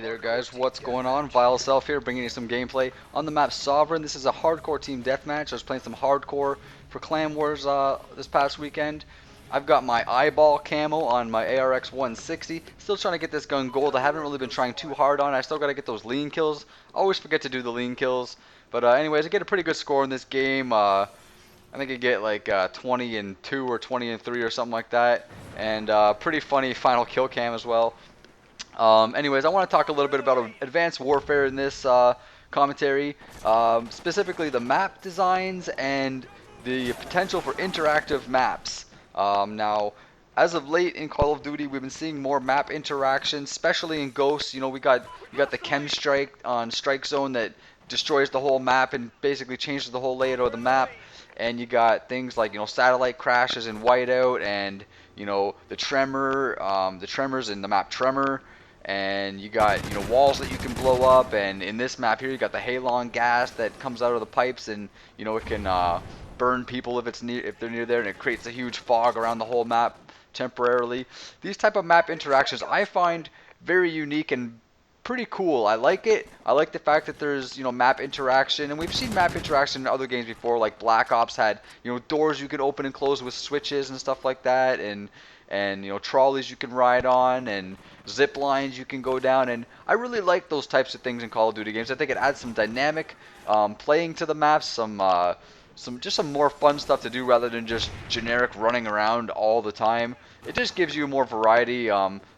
there guys, what's going on? Vile Self here, bringing you some gameplay on the map Sovereign. This is a hardcore team deathmatch. I was playing some hardcore for Clan Wars this past weekend. I've got my eyeball camo on my ARX 160. Still trying to get this gun gold. I haven't really been trying too hard on it. I still got to get those lean kills. I always forget to do the lean kills. But anyways, I get a pretty good score in this game. I think I get like 20 and 2 or 20 and 3 or something like that. And pretty funny final kill cam as well. Anyways, I want to talk a little bit about advanced warfare in this commentary, specifically the map designs and the potential for interactive maps. Now, as of late in Call of Duty, we've been seeing more map interaction, especially in Ghosts. You know, we got the Chem Strike on Strike Zone that destroys the whole map and basically changes the whole layout of the map. And you got things like satellite crashes in Whiteout, and the tremors in the map Tremor, and you got walls that you can blow up, and in this map here you got the halon gas that comes out of the pipes, and it can burn people if they're near there, and it creates a huge fog around the whole map temporarily. These type of map interactions I find very unique and pretty cool. I like it. I like the fact that there's map interaction, and we've seen map interaction in other games before, like Black Ops had doors you could open and close with switches and stuff like that, and trolleys you can ride on, and zip lines you can go down, and I really like those types of things in Call of Duty games. I think it adds some dynamic playing to the maps, some more fun stuff to do rather than just generic running around all the time. It just gives you more variety,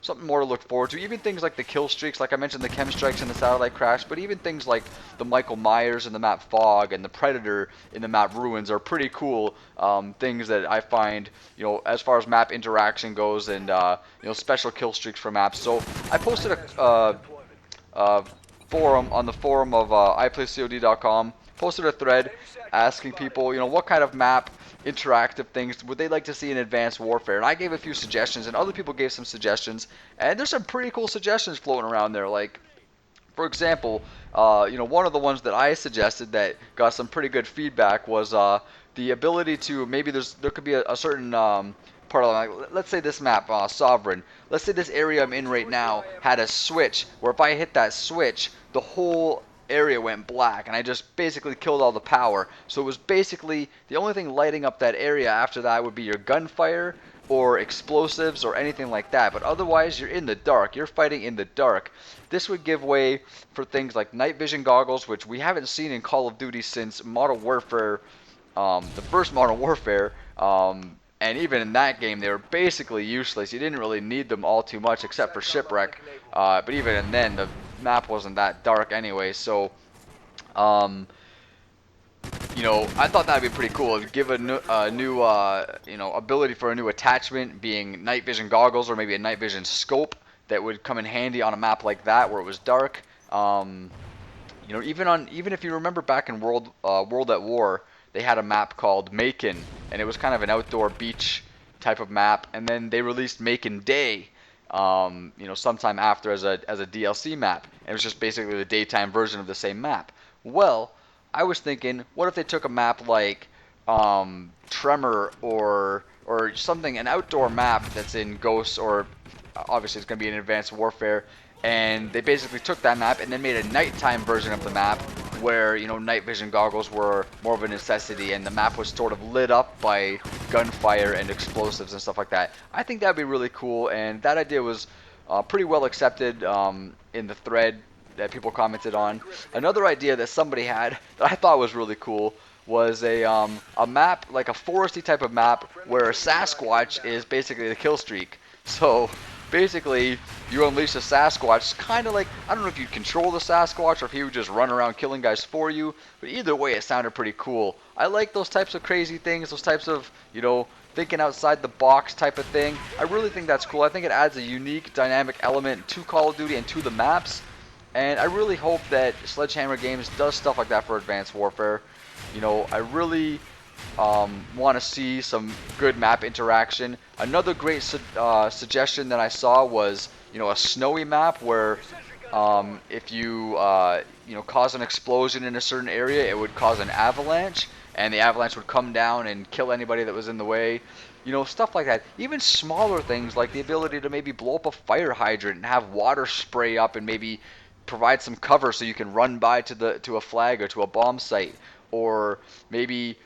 something more to look forward to. Even things like the kill streaks, like I mentioned, the chem strikes and the satellite crash, but even things like the Michael Myers in the map Fog and the Predator in the map Ruins are pretty cool things that I find, as far as map interaction goes, and special kill streaks for maps. So I posted a forum on the forum of iPlayCOD.com, posted a thread asking people, what kind of map interactive things would they like to see in Advanced Warfare, and I gave a few suggestions, and other people gave some suggestions, and there's some pretty cool suggestions floating around there. Like, for example, one of the ones that I suggested that got some pretty good feedback was the ability to, maybe there could be a certain part of, like, let's say this map, Sovereign. Let's say this area I'm in right now had a switch where if I hit that switch, the whole area went black, and I just basically killed all the power. So it was basically the only thing lighting up that area after that would be your gunfire or explosives or anything like that. But otherwise, you're in the dark. You're fighting in the dark. This would give way for things like night vision goggles, which we haven't seen in Call of Duty since Modern Warfare, the first Modern Warfare. And even in that game, they were basically useless. You didn't really need them all too much, except for Shipwreck. But even then, the map wasn't that dark anyway. So, I thought that'd be pretty cool. It'd give a new ability for a new attachment, being night vision goggles or maybe a night vision scope that would come in handy on a map like that where it was dark. Even if you remember back in World at War, they had a map called Macon, and it was kind of an outdoor beach type of map. And then they released Macon Day, sometime after as a DLC map. And it was just basically the daytime version of the same map. Well, I was thinking, what if they took a map like Tremor or something, an outdoor map that's in Ghosts, or obviously it's going to be in Advanced Warfare, and they basically took that map and then made a nighttime version of the map where night vision goggles were more of a necessity, and the map was sort of lit up by gunfire and explosives and stuff like that. I think that'd be really cool, and that idea was pretty well accepted in the thread that people commented on. Another idea that somebody had that I thought was really cool was a map, like a foresty type of map, where a Sasquatch is basically the kill streak. So basically, you unleash a Sasquatch, kind of like, I don't know if you'd control the Sasquatch or if he would just run around killing guys for you, but either way it sounded pretty cool. I like those types of crazy things, those types of, thinking outside the box type of thing. I really think that's cool. I think it adds a unique dynamic element to Call of Duty and to the maps, and I really hope that Sledgehammer Games does stuff like that for Advanced Warfare. I really want to see some good map interaction. Another great suggestion that I saw was, a snowy map where if you cause an explosion in a certain area, it would cause an avalanche, and the avalanche would come down and kill anybody that was in the way. Stuff like that. Even smaller things like the ability to maybe blow up a fire hydrant and have water spray up and maybe provide some cover so you can run by to a flag or to a bomb site. Or maybe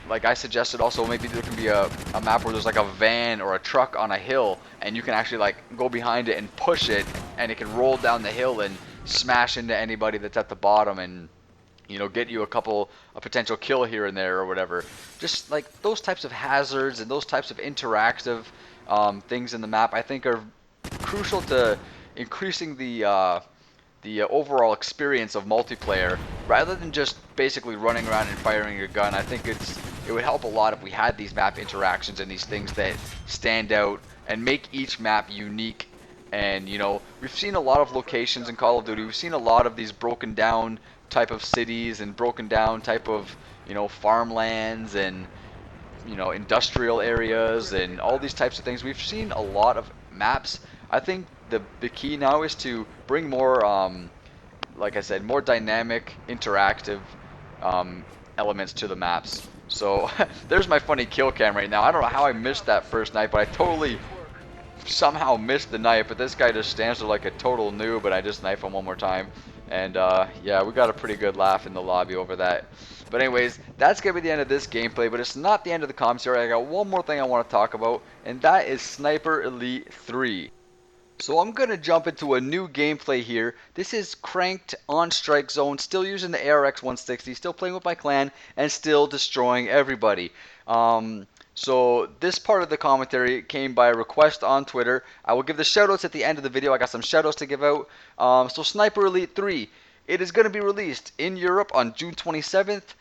like I suggested also, maybe there can be a map where there's like a van or a truck on a hill and you can actually like go behind it and push it and it can roll down the hill and smash into anybody that's at the bottom and get you a potential kill here and there or whatever. Just like those types of hazards and those types of interactive things in the map, I think are crucial to increasing the overall experience of multiplayer, rather than just basically running around and firing your gun. I think it would help a lot if we had these map interactions and these things that stand out and make each map unique. And we've seen a lot of locations in Call of Duty. We've seen a lot of these broken down type of cities and broken down type of farmlands and industrial areas and all these types of things. We've seen a lot of maps. I think the key now is to bring more, like I said, more dynamic, interactive elements to the maps. So there's my funny kill cam right now. I don't know how I missed that first night, but I totally somehow missed the knife. But this guy just stands there like a total noob, and I just knife him one more time. And yeah, we got a pretty good laugh in the lobby over that. But anyways, that's going to be the end of this gameplay, but it's not the end of the commentary. I got one more thing I want to talk about, and that is Sniper Elite 3. So I'm going to jump into a new gameplay here. This is cranked on Strike Zone, still using the ARX 160, still playing with my clan, and still destroying everybody. So this part of the commentary came by request on Twitter. I will give the shoutouts at the end of the video. I got some shoutouts to give out. So Sniper Elite 3, it is going to be released in Europe on June 27th,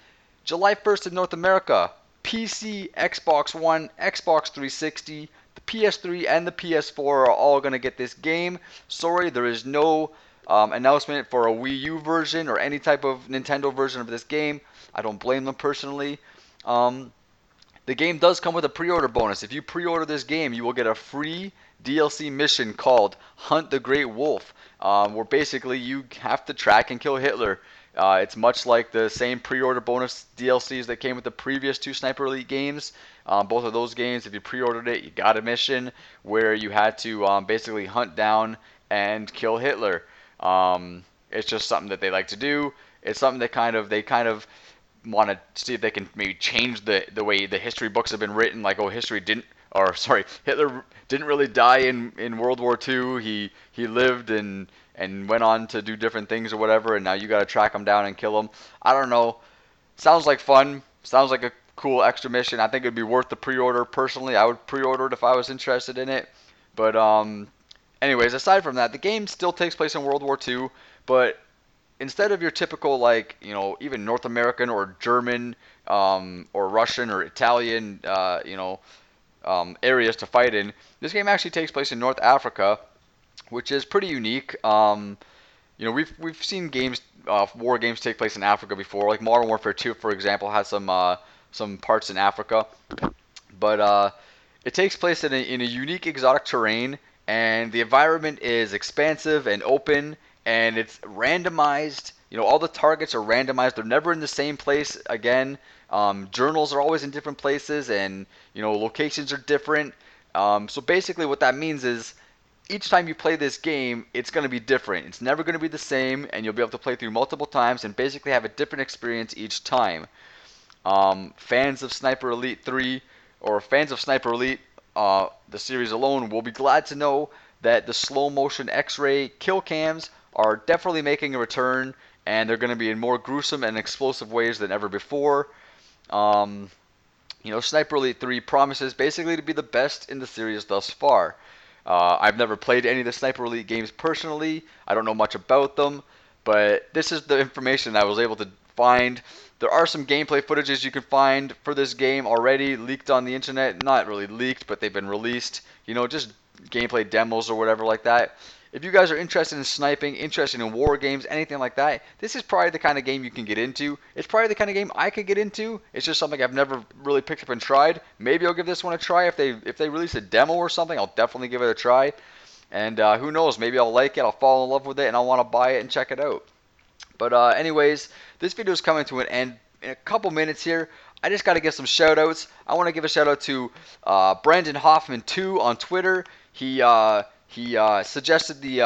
July 1st in North America, PC, Xbox One, Xbox 360, the PS3 and the PS4 are all going to get this game. Sorry, there is no announcement for a Wii U version or any type of Nintendo version of this game. I don't blame them personally. The game does come with a pre-order bonus. If you pre-order this game, you will get a free DLC mission called Hunt the Great Wolf, where basically you have to track and kill Hitler. It's much like the same pre-order bonus DLCs that came with the previous two Sniper Elite games. Both of those games, if you pre-ordered it, you got a mission where you had to basically hunt down and kill Hitler. It's just something that they like to do. It's something that they kind of want to see if they can maybe change the way the history books have been written. Like, oh, Hitler didn't really die in World War II. He lived and went on to do different things or whatever, and now you got to track him down and kill him. I don't know. Sounds like fun. Sounds like a cool extra mission. I think it'd be worth the pre-order. Personally, I would pre-order it if I was interested in it. But anyways, aside from that, the game still takes place in World War II, but instead of your typical, like, even North American or German or Russian or Italian areas to fight in, this game actually takes place in North Africa, which is pretty unique. We've seen war games take place in Africa before, like Modern Warfare 2, for example, has some parts in Africa, but it takes place in a unique exotic terrain, and the environment is expansive and open, and it's randomized. All the targets are randomized. They're never in the same place again. Journals are always in different places, and locations are different. So basically, what that means is each time you play this game, it's going to be different. It's never going to be the same, and you'll be able to play through multiple times and basically have a different experience each time. Fans of Sniper Elite 3 or fans of Sniper Elite, the series alone, will be glad to know that the slow motion X-ray kill cams are definitely making a return, and they're going to be in more gruesome and explosive ways than ever before. Sniper Elite 3 promises basically to be the best in the series thus far. I've never played any of the Sniper Elite games personally. I don't know much about them, but this is the information I was able to find. There are some gameplay footages you can find for this game already leaked on the internet. Not really leaked, but they've been released. Just gameplay demos or whatever like that. If you guys are interested in sniping, interested in war games, anything like that, this is probably the kind of game you can get into. It's probably the kind of game I could get into. It's just something I've never really picked up and tried. Maybe I'll give this one a try. If they release a demo or something, I'll definitely give it a try. And who knows, maybe I'll like it, I'll fall in love with it, and I'll want to buy it and check it out. But anyways, this video is coming to an end in a couple minutes here. I just got to give some shout outs. I want to give a shout out to Brandon Hoffman 2 on Twitter. He suggested the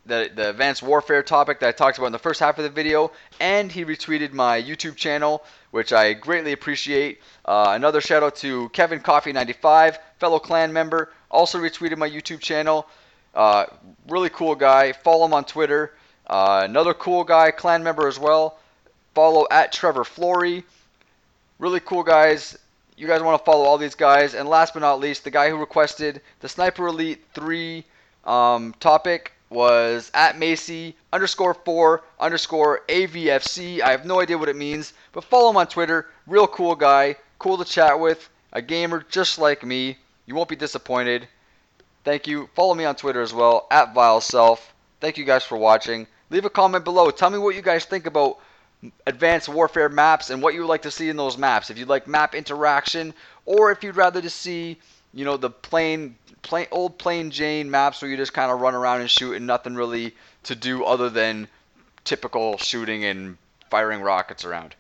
advanced warfare topic that I talked about in the first half of the video, and he retweeted my YouTube channel, which I greatly appreciate. Another shout out to Kevin Coffee 95, fellow clan member, also retweeted my YouTube channel. Really cool guy. Follow him on Twitter. Another cool guy, clan member as well. Follow at Trevor Flory. Really cool guys. You guys want to follow all these guys. And last but not least, the guy who requested the Sniper Elite 3 topic was at Macy _4 _AVFC. I have no idea what it means, but follow him on Twitter. Real cool guy. Cool to chat with. A gamer just like me. You won't be disappointed. Thank you. Follow me on Twitter as well, at VileSelf. Thank you guys for watching. Leave a comment below. Tell me what you guys think about Advanced Warfare maps and what you would like to see in those maps. If you'd like map interaction, or if you'd rather to see, the old plain Jane maps where you just kind of run around and shoot and nothing really to do other than typical shooting and firing rockets around.